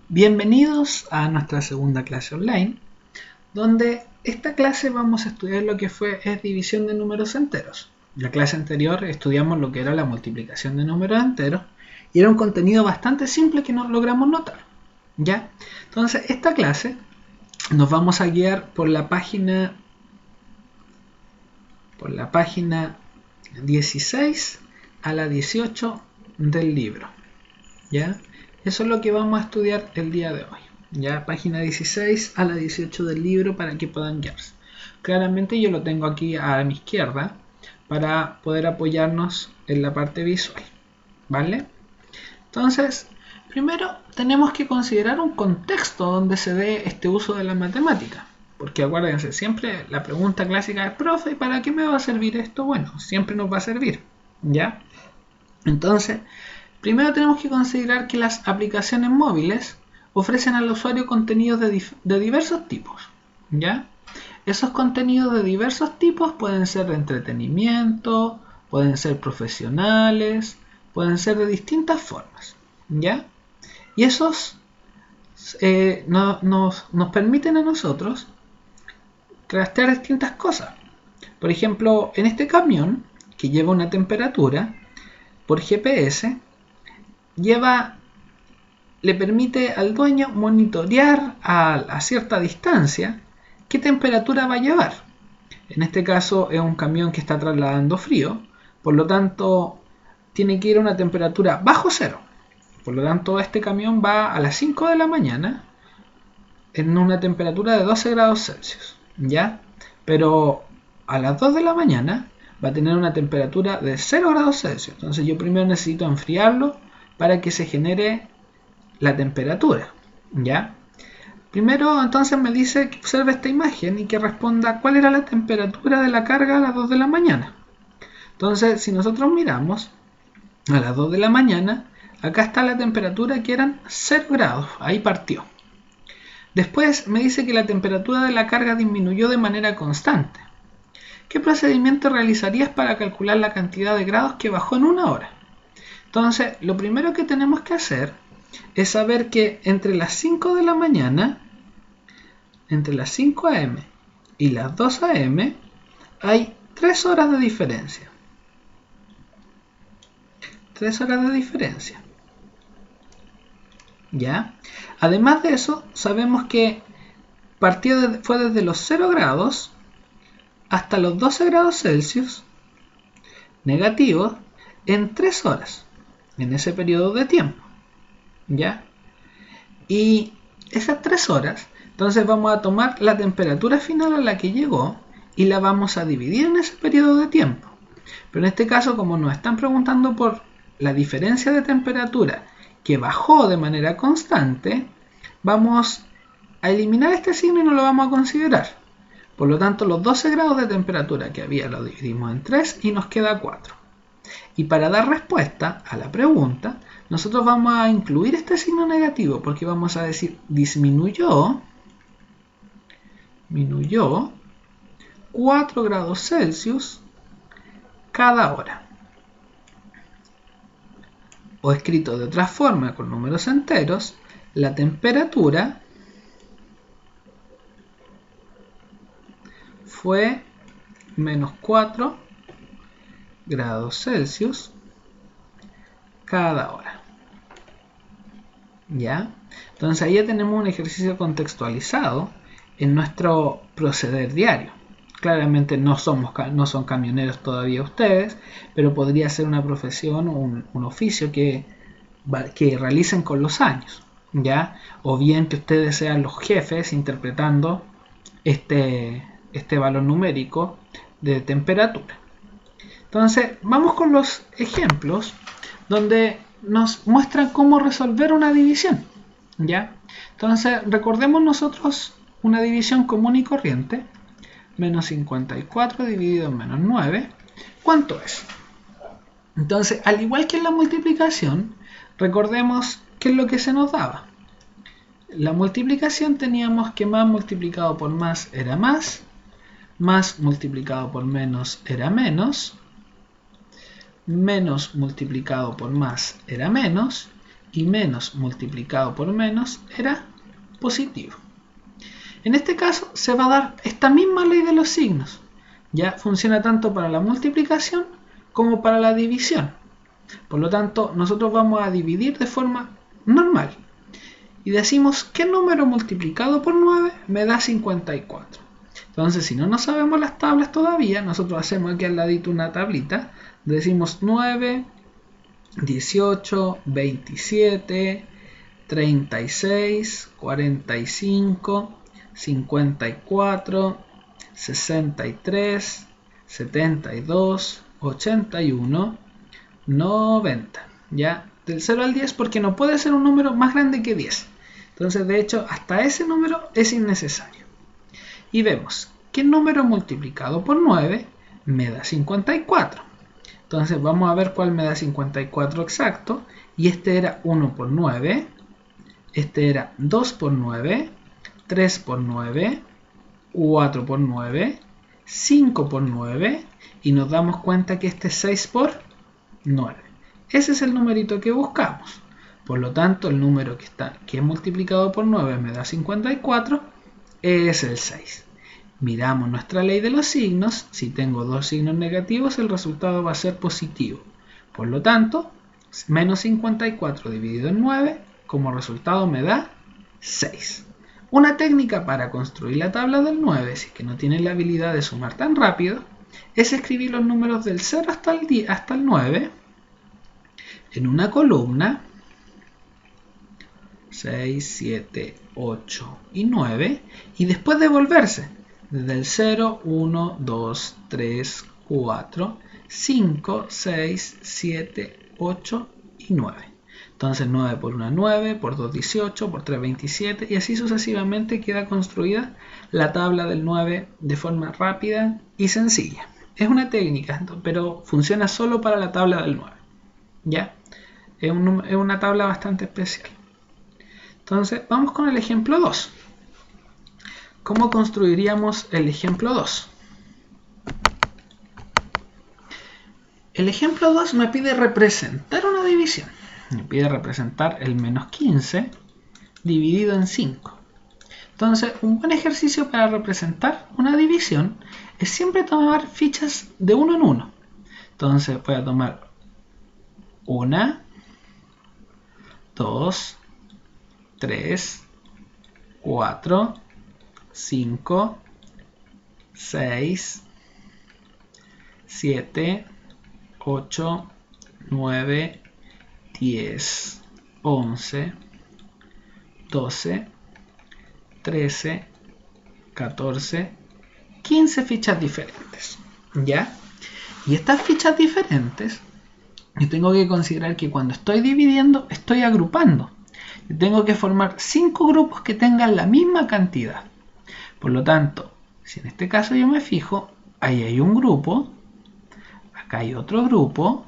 Bienvenidos a nuestra segunda clase online, donde esta clase vamos a estudiar lo que es división de números enteros. La clase anterior estudiamos lo que era la multiplicación de números enteros y era un contenido bastante simple que nos logramos notar, ¿ya? Entonces, esta clase nos vamos a guiar por la página 16 a la 18 del libro, ¿ya? Eso es lo que vamos a estudiar el día de hoy. Ya, página 16 a la 18 del libro para que puedan guiarse. Claramente yo lo tengo aquí a mi izquierda para poder apoyarnos en la parte visual, ¿vale? Entonces, primero tenemos que considerar un contexto donde se dé este uso de la matemática. Porque acuérdense, siempre la pregunta clásica es, profe, ¿para qué me va a servir esto? Bueno, siempre nos va a servir, ¿ya? Entonces, primero tenemos que considerar que las aplicaciones móviles ofrecen al usuario contenidos de diversos tipos, ¿ya? Esos contenidos de diversos tipos pueden ser de entretenimiento, pueden ser profesionales, pueden ser de distintas formas, ¿ya? Y esos nos permiten a nosotros rastrear distintas cosas. Por ejemplo, en este camión, que lleva una temperatura, por GPS, le permite al dueño monitorear a cierta distancia qué temperatura va a llevar. En este caso es un camión que está trasladando frío, por lo tanto tiene que ir a una temperatura bajo cero. Por lo tanto este camión va a las 5 de la mañana en una temperatura de 12 grados Celsius, ¿ya? Pero a las 2 de la mañana va a tener una temperatura de 0 grados Celsius. Entonces yo primero necesito enfriarlo para que se genere la temperatura, ¿ya? Primero entonces me dice que observe esta imagen y que responda cuál era la temperatura de la carga a las 2 de la mañana. Entonces si nosotros miramos a las 2 de la mañana, acá está la temperatura que eran 0 grados, ahí partió. Después me dice que la temperatura de la carga disminuyó de manera constante. ¿Qué procedimiento realizarías para calcular la cantidad de grados que bajó en una hora? Entonces, lo primero que tenemos que hacer es saber que entre las 5 de la mañana, entre las 5 am y las 2 am, hay 3 horas de diferencia. 3 horas de diferencia. ¿Ya? Además de eso, sabemos que fue desde los 0 grados hasta los 12 grados Celsius negativos en 3 horas, en ese periodo de tiempo, ¿ya? Y esas 3 horas, entonces vamos a tomar la temperatura final a la que llegó y la vamos a dividir en ese periodo de tiempo. Pero en este caso, como nos están preguntando por la diferencia de temperatura que bajó de manera constante, vamos a eliminar este signo y no lo vamos a considerar. Por lo tanto, los 12 grados de temperatura que había lo dividimos en 3 y nos queda 4. Y para dar respuesta a la pregunta, nosotros vamos a incluir este signo negativo porque vamos a decir disminuyó 4 grados Celsius cada hora. O escrito de otra forma con números enteros, la temperatura fue menos 4 grados Celsius cada hora. ¿Ya? Entonces ahí ya tenemos un ejercicio contextualizado en nuestro proceder diario. Claramente no son camioneros todavía ustedes, pero podría ser una profesión o un oficio que realicen con los años, ¿ya? O bien que ustedes sean los jefes interpretando este valor numérico de temperatura. Entonces, vamos con los ejemplos donde nos muestran cómo resolver una división, ¿ya? Entonces, recordemos nosotros una división común y corriente. Menos 54 dividido en menos 9, ¿cuánto es? Entonces, al igual que en la multiplicación, recordemos qué es lo que se nos daba. La multiplicación teníamos que más multiplicado por más era más multiplicado por menos era menos multiplicado por más era menos, y menos multiplicado por menos era positivo. En este caso se va a dar esta misma ley de los signos. Ya funciona tanto para la multiplicación como para la división. Por lo tanto, nosotros vamos a dividir de forma normal. Y decimos, ¿qué número multiplicado por 9 me da 54? Entonces, si no sabemos las tablas todavía, nosotros hacemos aquí al ladito una tablita. Decimos 9, 18, 27, 36, 45, 54, 63, 72, 81, 90. ¿Ya? Del 0 al 10 porque no puede ser un número más grande que 10. Entonces, de hecho, hasta ese número es innecesario. Y vemos, ¿qué número multiplicado por 9 me da 54? Entonces, vamos a ver cuál me da 54 exacto. Y este era 1 por 9. Este era 2 por 9. 3 por 9. 4 por 9. 5 por 9. Y nos damos cuenta que este es 6 por 9. Ese es el numerito que buscamos. Por lo tanto, el número que es multiplicado por 9 me da 54, es el 6. Miramos nuestra ley de los signos. Si tengo dos signos negativos, el resultado va a ser positivo. Por lo tanto, menos 54 dividido en 9, como resultado me da 6. Una técnica para construir la tabla del 9, si es que no tienen la habilidad de sumar tan rápido, es escribir los números del 0 hasta el 9 en una columna, 6, 7, 8 y 9, y después devolverse desde el 0, 1, 2, 3, 4, 5, 6, 7, 8 y 9. Entonces 9 por 1, 9, por 2, 18, por 3, 27, y así sucesivamente queda construida la tabla del 9 de forma rápida y sencilla. Es una técnica, pero funciona solo para la tabla del 9. ¿Ya? Es una tabla bastante especial. Entonces, vamos con el ejemplo 2. ¿Cómo construiríamos el ejemplo 2? El ejemplo 2 me pide representar una división. Me pide representar el menos 15 dividido en 5. Entonces, un buen ejercicio para representar una división es siempre tomar fichas de 1 en 1. Entonces, voy a tomar 1, 2, 3, 4, 5, 6, 7, 8, 9, 10, 11, 12, 13, 14, 15 fichas diferentes. ¿Ya? Y estas fichas diferentes, yo tengo que considerar que cuando estoy dividiendo, estoy agrupando. Yo tengo que formar 5 grupos que tengan la misma cantidad. Por lo tanto, si en este caso yo me fijo, ahí hay un grupo, acá hay otro grupo,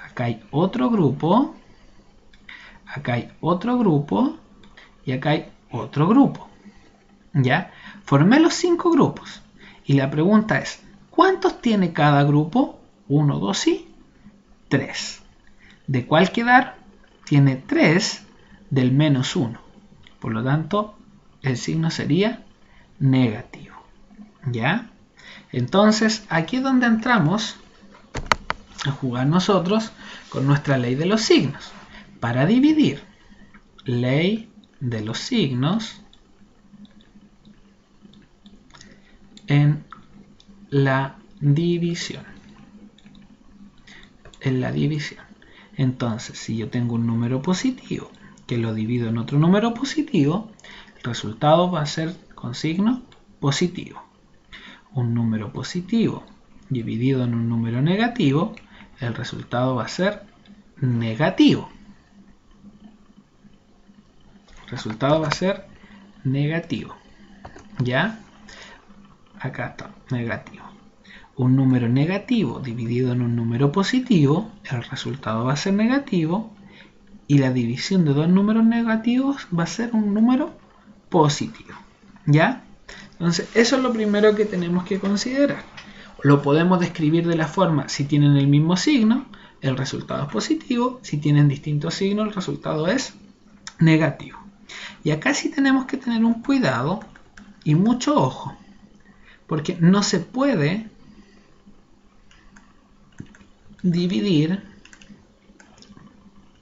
acá hay otro grupo, acá hay otro grupo y acá hay otro grupo. ¿Ya? Formé los 5 grupos. Y la pregunta es, ¿cuántos tiene cada grupo? 1, 2 y 3. ¿De cuál quedar? Tiene 3 del menos 1. Por lo tanto, el signo sería negativo. ¿Ya? Entonces, aquí es donde entramos a jugar nosotros con nuestra ley de los signos. Para dividir, ley de los signos en la división. Entonces, si yo tengo un número positivo que lo divido en otro número positivo, el resultado va a ser con signo positivo. Un número positivo dividido en un número negativo, el resultado va a ser negativo. El resultado va a ser negativo. ¿Ya? Acá está, negativo. Un número negativo dividido en un número positivo, el resultado va a ser negativo, y la división de dos números negativos va a ser un número positivo. ¿Ya? Entonces, eso es lo primero que tenemos que considerar. Lo podemos describir de la forma, si tienen el mismo signo, el resultado es positivo. Si tienen distintos signos, el resultado es negativo. Y acá sí tenemos que tener un cuidado y mucho ojo, porque no se puede dividir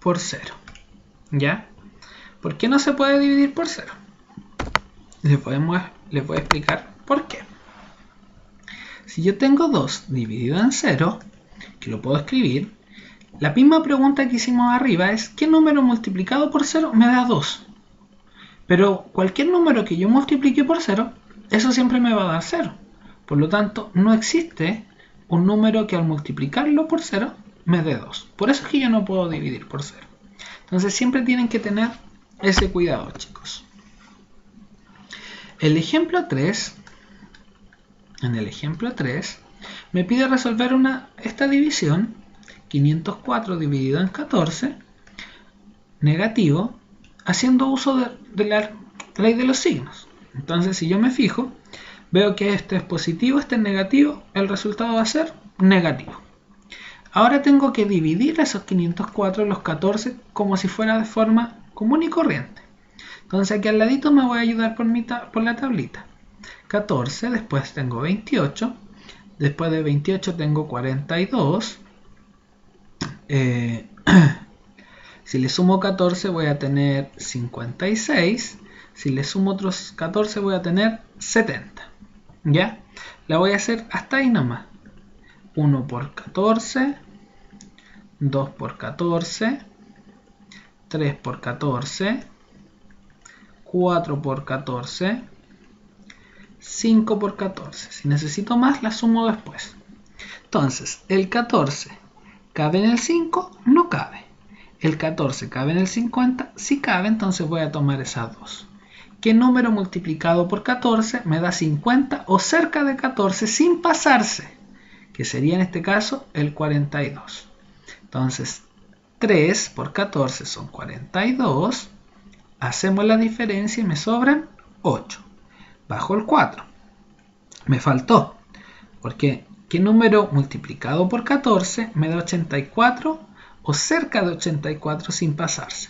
por 0. ¿Ya? ¿Por qué no se puede dividir por 0? Les voy a explicar por qué. Si yo tengo 2 dividido en 0, que lo puedo escribir, la misma pregunta que hicimos arriba es ¿qué número multiplicado por 0 me da 2? Pero cualquier número que yo multiplique por 0, eso siempre me va a dar 0. Por lo tanto, no existe un número que al multiplicarlo por 0 me dé 2. Por eso es que yo no puedo dividir por 0. Entonces siempre tienen que tener ese cuidado, chicos. En el ejemplo 3, me pide resolver esta división, 504 dividido en 14, negativo, haciendo uso de la ley de los signos. Entonces, si yo me fijo, veo que este es positivo, este es negativo, el resultado va a ser negativo. Ahora tengo que dividir esos 504 en los 14 como si fuera de forma común y corriente. Entonces aquí al ladito me voy a ayudar por la tablita. 14, después tengo 28, después de 28 tengo 42. Si le sumo 14 voy a tener 56. Si le sumo otros 14 voy a tener 70. ¿Ya? La voy a hacer hasta ahí nomás. 1 por 14, 2 por 14, 3 por 14, 4 por 14, 5 por 14. Si necesito más, la sumo después. Entonces, el 14 cabe en el 5, no cabe. El 14 cabe en el 50, sí cabe, entonces voy a tomar esas dos. ¿Qué número multiplicado por 14 me da 50 o cerca de 14 sin pasarse? Que sería en este caso el 42. Entonces, 3 por 14 son 42. Hacemos la diferencia y me sobran 8. Bajo el 4. Me faltó. Porque, ¿qué número multiplicado por 14 me da 84 o cerca de 84 sin pasarse?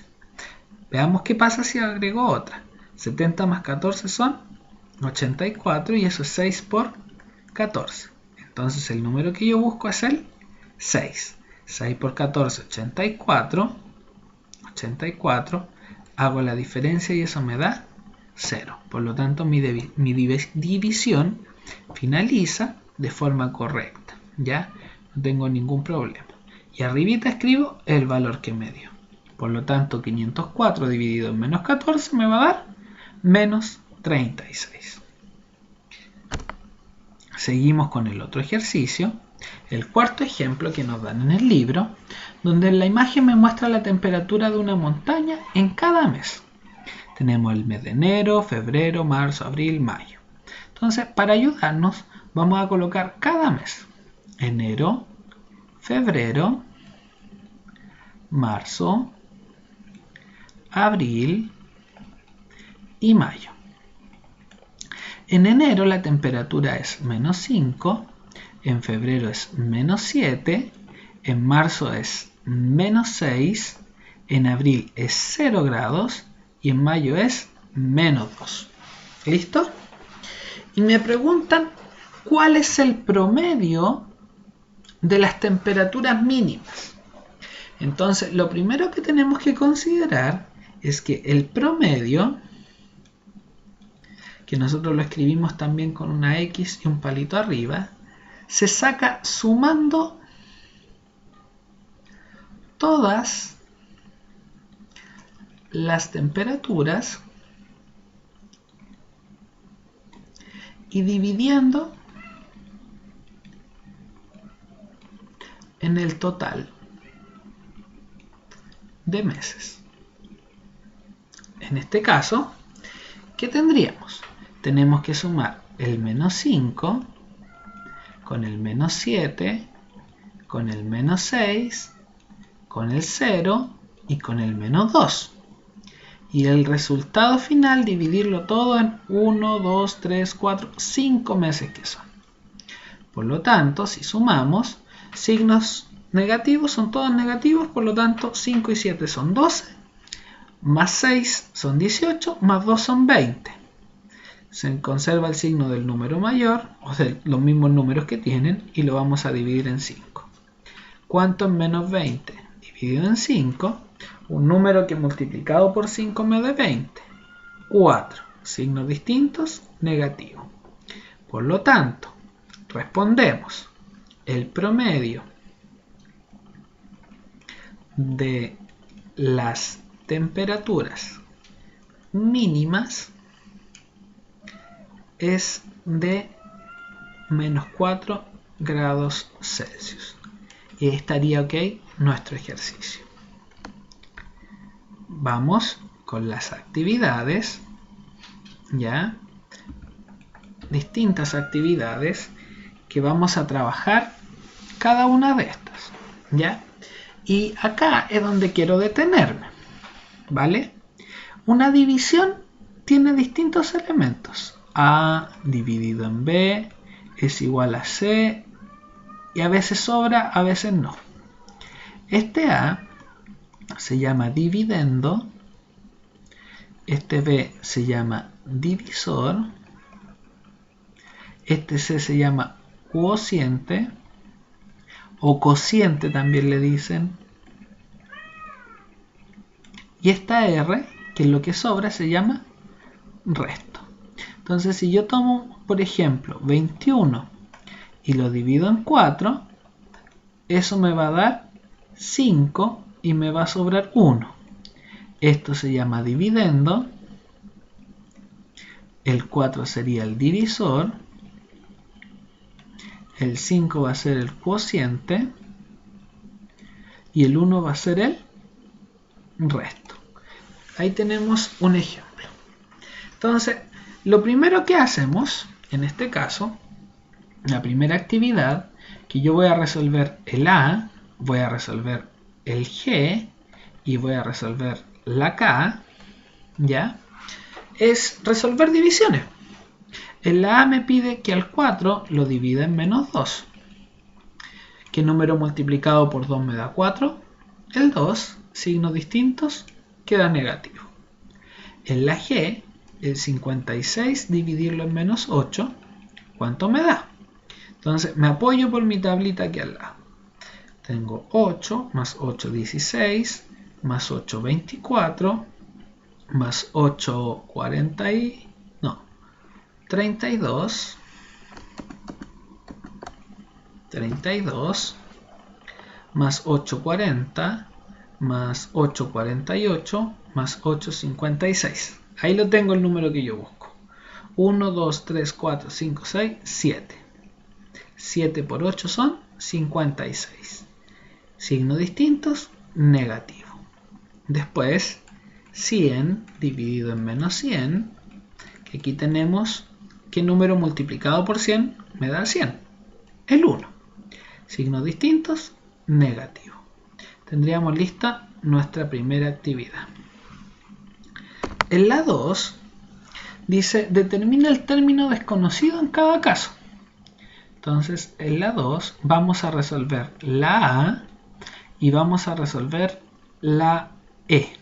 Veamos qué pasa si agrego otra. 70 más 14 son 84 y eso es 6 por 14. Entonces el número que yo busco es el 6. 6 por 14, 84. 84. Hago la diferencia y eso me da 0. Por lo tanto, mi división finaliza de forma correcta. ¿Ya? No tengo ningún problema. Y arribita escribo el valor que me dio. Por lo tanto, 504 dividido en menos 14 me va a dar menos 36. Seguimos con el otro ejercicio. El cuarto ejemplo que nos dan en el libro, donde en la imagen me muestra la temperatura de una montaña en cada mes. Tenemos el mes de enero, febrero, marzo, abril, mayo. Entonces, para ayudarnos, vamos a colocar cada mes. Enero, febrero, marzo, abril y mayo. En enero la temperatura es menos 5, en febrero es menos 7, en marzo es menos 6, en abril es 0 grados y en mayo es menos 2. ¿Listo? Y me preguntan cuál es el promedio de las temperaturas mínimas. Entonces, lo primero que tenemos que considerar es que el promedio, que nosotros lo escribimos también con una X y un palito arriba, se saca sumando todas las temperaturas y dividiendo en el total de meses. En este caso, ¿qué tendríamos? Tenemos que sumar el menos 5 con el menos 7, con el menos 6, con el 0 y con el menos 2. Y el resultado final dividirlo todo en 1, 2, 3, 4, 5 meses que son. Por lo tanto, si sumamos, signos negativos, son todos negativos, por lo tanto 5 y 7 son 12, más 6 son 18, más 2 son 20. Se conserva el signo del número mayor, o de los mismos números que tienen, y lo vamos a dividir en 5. ¿Cuánto es menos 20? Dividido en 5, un número que multiplicado por 5 me dé 20. 4. Signos distintos, negativo. Por lo tanto, respondemos, el promedio de las temperaturas mínimas es de menos 4 grados Celsius. Y estaría ok nuestro ejercicio. Vamos con las actividades, ¿ya? Distintas actividades que vamos a trabajar cada una de estas, ¿ya? Y acá es donde quiero detenerme, ¿vale? Una división tiene distintos elementos. A dividido en B es igual a C, y a veces sobra, a veces no. Este A se llama dividendo, este B se llama divisor, este C se llama cociente, o cociente también le dicen, y esta R, que es lo que sobra, se llama resto. Entonces, si yo tomo, por ejemplo, 21 y lo divido en 4, eso me va a dar 5 y me va a sobrar 1. Esto se llama dividendo, el 4 sería el divisor, el 5 va a ser el cociente y el 1 va a ser el resto. Ahí tenemos un ejemplo. Entonces, lo primero que hacemos, en este caso, la primera actividad, que yo voy a resolver el A, voy a resolver el G y voy a resolver la K, ¿ya? Es resolver divisiones. En la A me pide que al 4 lo divida en menos 2. ¿Qué número multiplicado por 2 me da 4? El 2, signos distintos, queda negativo. En la G, el 56 dividirlo en menos 8, ¿cuánto me da? Entonces me apoyo por mi tablita aquí al lado. Tengo 8 más 8, 16, más 8, 24, más 8, 32, 32, más 8, 40, más 8, 48, más 8, 56. Ahí lo tengo el número que yo busco. 1, 2, 3, 4, 5, 6, 7. 7 por 8 son 56. Signos distintos, negativo. Después, 100 dividido en menos 100, que aquí tenemos qué número multiplicado por 100 me da 100. El 1. Signos distintos, negativo. Tendríamos lista nuestra primera actividad. En la 2 dice, determina el término desconocido en cada caso. Entonces, en la 2 vamos a resolver la A y vamos a resolver la E,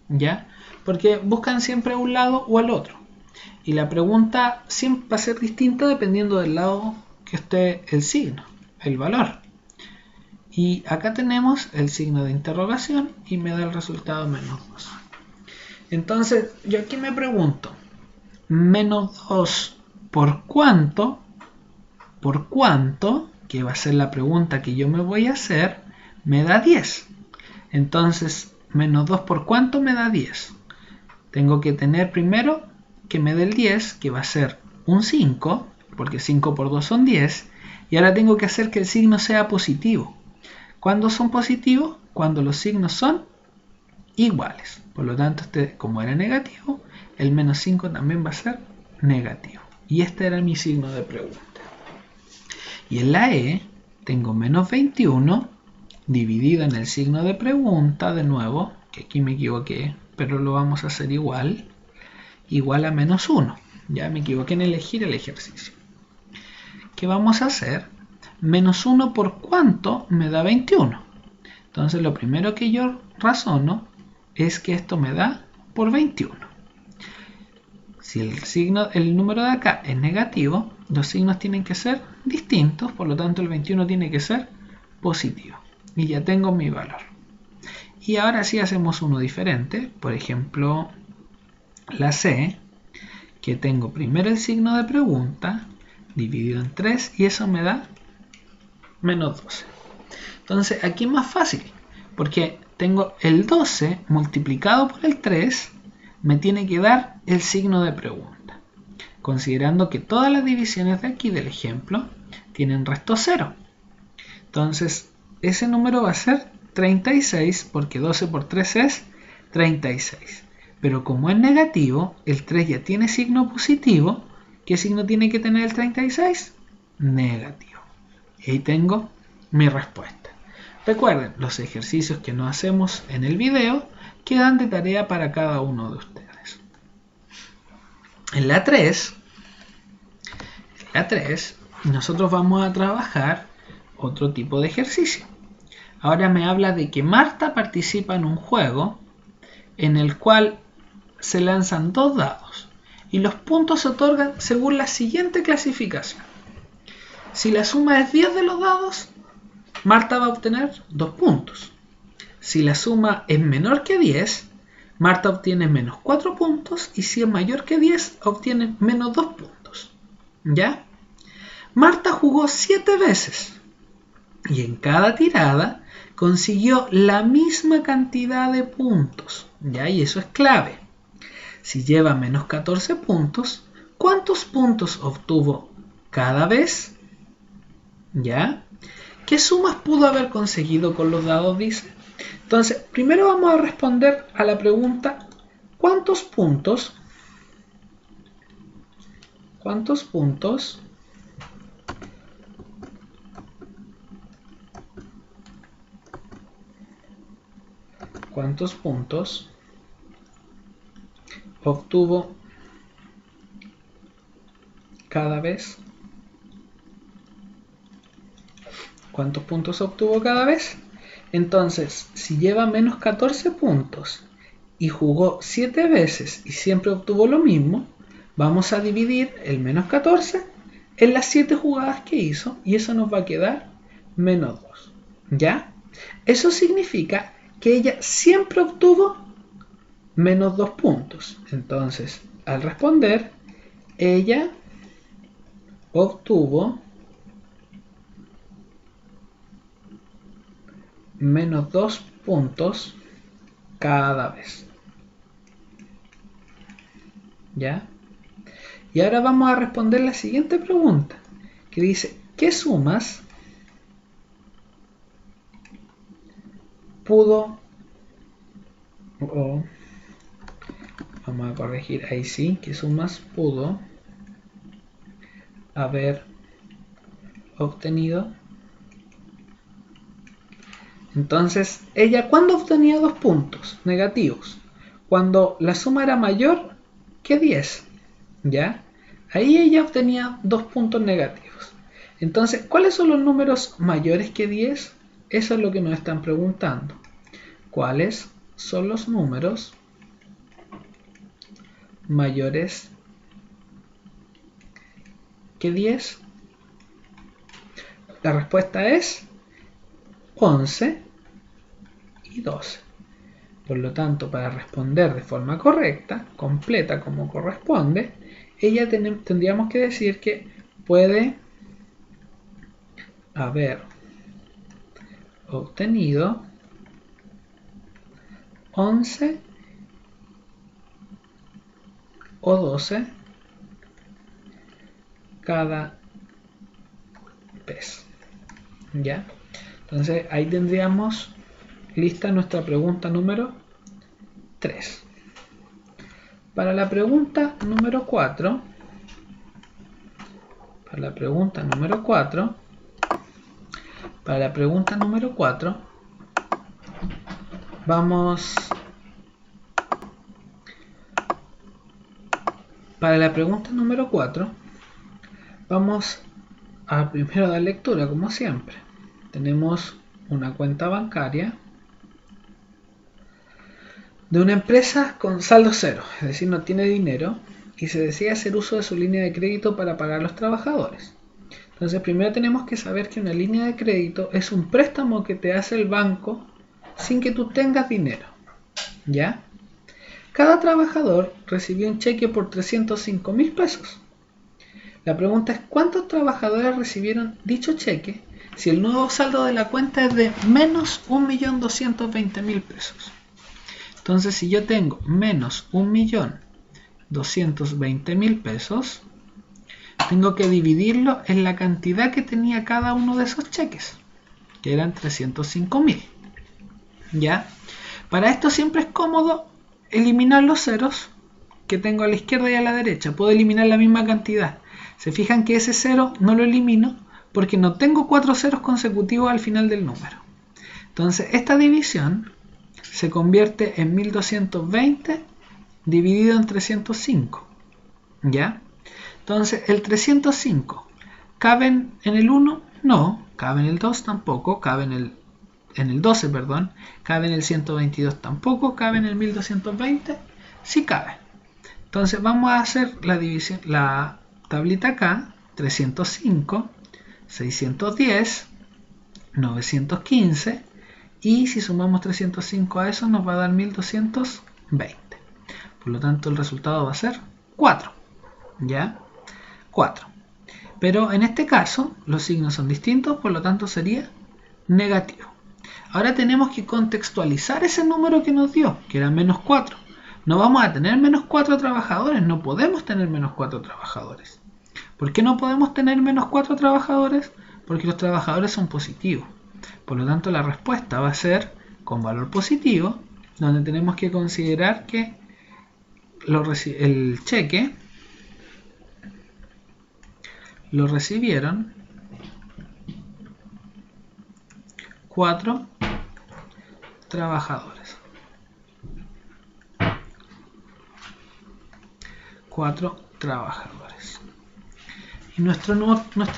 ¿ya? Porque buscan siempre a un lado o al otro. Y la pregunta siempre va a ser distinta dependiendo del lado que esté el signo, el valor. Y acá tenemos el signo de interrogación y me da el resultado menos 2. Entonces, yo aquí me pregunto, menos 2 ¿por cuánto? ¿Por cuánto? Que va a ser la pregunta que yo me voy a hacer, me da 10. Entonces, menos 2 ¿por cuánto me da 10? Tengo que tener primero que me dé el 10, que va a ser un 5, porque 5 por 2 son 10, y ahora tengo que hacer que el signo sea positivo. ¿Cuándo son positivos? Cuando los signos son iguales. Por lo tanto, como era negativo, el menos 5 también va a ser negativo. Y este era mi signo de pregunta. Y en la E tengo menos 21 dividido en el signo de pregunta, de nuevo, que aquí me equivoqué, pero lo vamos a hacer igual a menos 1. Ya me equivoqué en elegir el ejercicio. ¿Qué vamos a hacer? menos 1 por cuánto me da 21. Entonces lo primero que yo razono es que esto me da por 21. Si el número de acá es negativo, los signos tienen que ser distintos, por lo tanto el 21 tiene que ser positivo. Y ya tengo mi valor. Y ahora sí hacemos uno diferente, por ejemplo la C, que tengo primero el signo de pregunta dividido en 3 y eso me da menos 12. Entonces aquí es más fácil, porque tengo el 12 multiplicado por el 3, me tiene que dar el signo de pregunta, considerando que todas las divisiones de aquí del ejemplo tienen resto 0. Entonces ese número va a ser 36, porque 12 por 3 es 36. Pero como es negativo, el 3 ya tiene signo positivo. ¿Qué signo tiene que tener el 36? Negativo. Y ahí tengo mi respuesta. Recuerden, los ejercicios que nos hacemos en el video quedan de tarea para cada uno de ustedes. En la 3, nosotros vamos a trabajar otro tipo de ejercicio. Ahora me habla de que Marta participa en un juego en el cual se lanzan 2 dados y los puntos se otorgan según la siguiente clasificación. Si la suma es 10 de los dados, Marta va a obtener 2 puntos. Si la suma es menor que 10, Marta obtiene menos 4 puntos y si es mayor que 10, obtiene menos 2 puntos. ¿Ya? Marta jugó 7 veces y en cada tirada consiguió la misma cantidad de puntos. ¿Ya? Y eso es clave. Si lleva menos 14 puntos, ¿cuántos puntos obtuvo cada vez? ¿Ya? ¿Qué sumas pudo haber conseguido con los dados? Dice. Entonces, primero vamos a responder a la pregunta ¿cuántos puntos obtuvo cada vez? ¿Cuántos puntos obtuvo cada vez? Entonces, si lleva menos 14 puntos y jugó 7 veces y siempre obtuvo lo mismo, vamos a dividir el menos 14 en las 7 jugadas que hizo y eso nos va a quedar menos 2. ¿Ya? Eso significa que ella siempre obtuvo menos 2 puntos. Entonces, al responder, ella obtuvo menos 2 puntos cada vez. ¿Ya? Y ahora vamos a responder la siguiente pregunta, que dice, ¿qué sumas pudo, vamos a corregir ahí sí, qué sumas pudo haber obtenido? Entonces, ella, ¿cuándo obtenía 2 puntos negativos? Cuando la suma era mayor que 10, ¿ya? Ahí ella obtenía 2 puntos negativos. Entonces, ¿cuáles son los números mayores que 10? Eso es lo que nos están preguntando. ¿Cuáles son los números mayores que 10? La respuesta es 11 y 12. Por lo tanto, para responder de forma correcta, completa como corresponde, ella tendríamos que decir que puede haber obtenido 11 o 12 cada vez. ¿Ya? Entonces ahí tendríamos lista nuestra pregunta número 3. Para la pregunta número 4, vamos a primero dar lectura, como siempre. Tenemos una cuenta bancaria de una empresa con saldo cero, es decir, no tiene dinero y se decide hacer uso de su línea de crédito para pagar a los trabajadores. Entonces, primero tenemos que saber que una línea de crédito es un préstamo que te hace el banco sin que tú tengas dinero, ¿ya? Cada trabajador recibió un cheque por 305.000 pesos. La pregunta es, ¿cuántos trabajadores recibieron dicho cheque si el nuevo saldo de la cuenta es de menos 1.220.000 pesos? Entonces, si yo tengo menos 1.220.000 pesos, tengo que dividirlo en la cantidad que tenía cada uno de esos cheques, que eran 305.000. ¿Ya? Para esto siempre es cómodo eliminar los ceros que tengo a la izquierda y a la derecha. Puedo eliminar la misma cantidad. Se fijan que ese cero no lo elimino porque no tengo 4 ceros consecutivos al final del número. Entonces esta división se convierte en 1220 dividido en 305. ¿Ya? Entonces el 305 ¿cabe en el 1? No. ¿Cabe en el 2? Tampoco. ¿Cabe en el 12, perdón? ¿Cabe en el 122? Tampoco. ¿Cabe en el 1220? Sí cabe. Entonces vamos a hacer la división, la tablita acá. 305, 610, 915 y si sumamos 305 a eso nos va a dar 1220. Por lo tanto el resultado va a ser 4. ¿Ya? 4. Pero en este caso los signos son distintos, por lo tanto sería negativo. Ahora tenemos que contextualizar ese número que nos dio, que era menos 4. No vamos a tener menos 4 trabajadores, no podemos tener menos 4 trabajadores. ¿Por qué no podemos tener menos 4 trabajadores? Porque los trabajadores son positivos. Por lo tanto la respuesta va a ser con valor positivo, donde tenemos que considerar que el cheque lo recibieron 4 trabajadores. 4 trabajadores. Y nuestra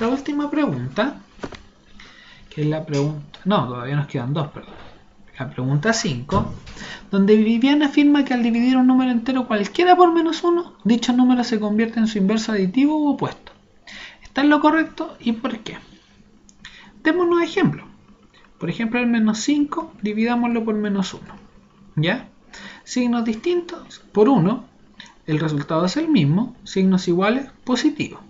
última pregunta, que es la pregunta... No, todavía nos quedan 2, perdón. La pregunta 5, donde Viviana afirma que al dividir un número entero cualquiera por menos 1, dicho número se convierte en su inverso aditivo u opuesto. ¿Está en lo correcto y por qué? Démonos ejemplo. Por ejemplo, el menos 5, dividámoslo por menos 1. ¿Ya? Signos distintos por 1, el resultado es el mismo, signos iguales, positivo.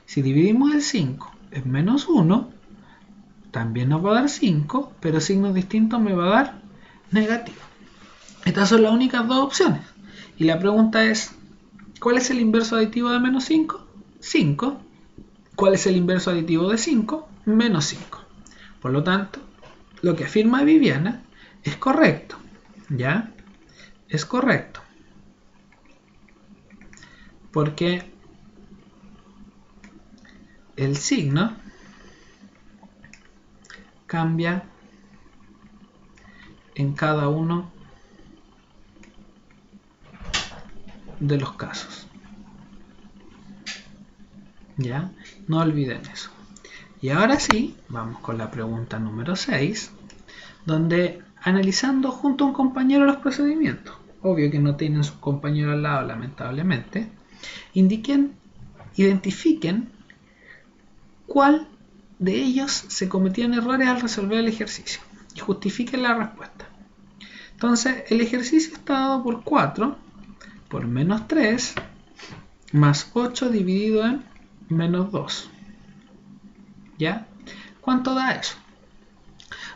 Si dividimos el 5 en menos 1, también nos va a dar 5, pero signos distintos me va a dar negativo. Estas son las únicas dos opciones. Y la pregunta es, ¿cuál es el inverso aditivo de menos 5? 5. ¿Cuál es el inverso aditivo de 5? Menos 5. Por lo tanto, lo que afirma Viviana es correcto. ¿Ya? Es correcto. Porque el signo cambia en cada uno de los casos. ¿Ya? No olviden eso. Y ahora sí, vamos con la pregunta número 6, donde analizando junto a un compañero los procedimientos, obvio que no tienen su compañero al lado lamentablemente, identifiquen cuál de ellos se cometían errores al resolver el ejercicio y justifiquen la respuesta. Entonces el ejercicio está dado por 4 por menos 3 más 8 dividido en menos 2. ¿Ya? ¿Cuánto da eso?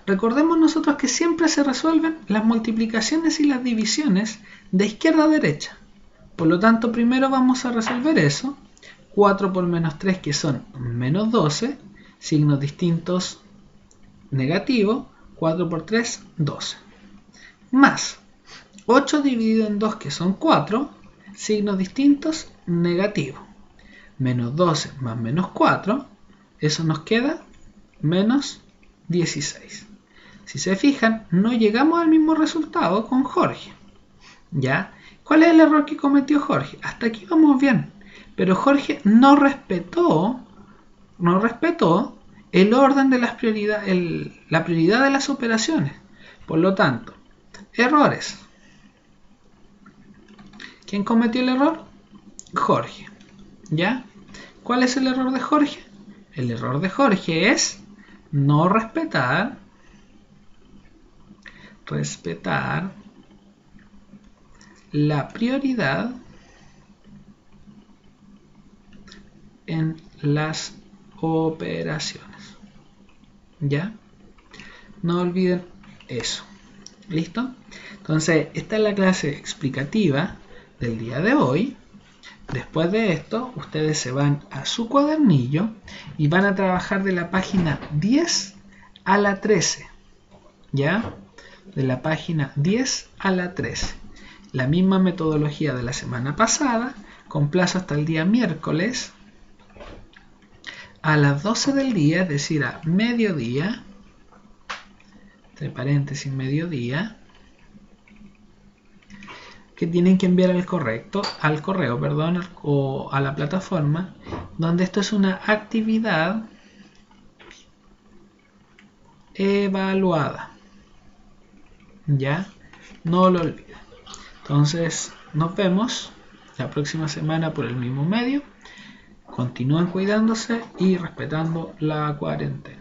Recordemos nosotros que siempre se resuelven las multiplicaciones y las divisiones de izquierda a derecha. Por lo tanto, primero vamos a resolver eso. 4 por menos 3, que son menos 12, signos distintos negativo, 4 por 3, 12. Más 8 dividido en 2, que son 4, signos distintos negativo. Menos 12 más menos 4, eso nos queda menos 16. Si se fijan, no llegamos al mismo resultado con Jorge. ¿Ya? ¿Cuál es el error que cometió Jorge? Hasta aquí vamos bien. Pero Jorge no respetó no respetó el orden de las prioridades, la prioridad de las operaciones. Por lo tanto, errores. ¿Quién cometió el error? Jorge. ¿Ya? ¿Cuál es el error de Jorge? El error de Jorge es no respetar la prioridad en las operaciones. ¿Ya? No olviden eso. ¿Listo? Entonces, esta es la clase explicativa del día de hoy. Después de esto, ustedes se van a su cuadernillo y van a trabajar de la página 10 a la 13. ¿Ya? De la página 10 a la 13. La misma metodología de la semana pasada, con plazo hasta el día miércoles a las 12 del día, es decir, a mediodía, entre paréntesis mediodía, que tienen que enviar al correo, o a la plataforma, donde esto es una actividad evaluada. ¿Ya? No lo olviden. Entonces, nos vemos la próxima semana por el mismo medio. Continúen cuidándose y respetando la cuarentena.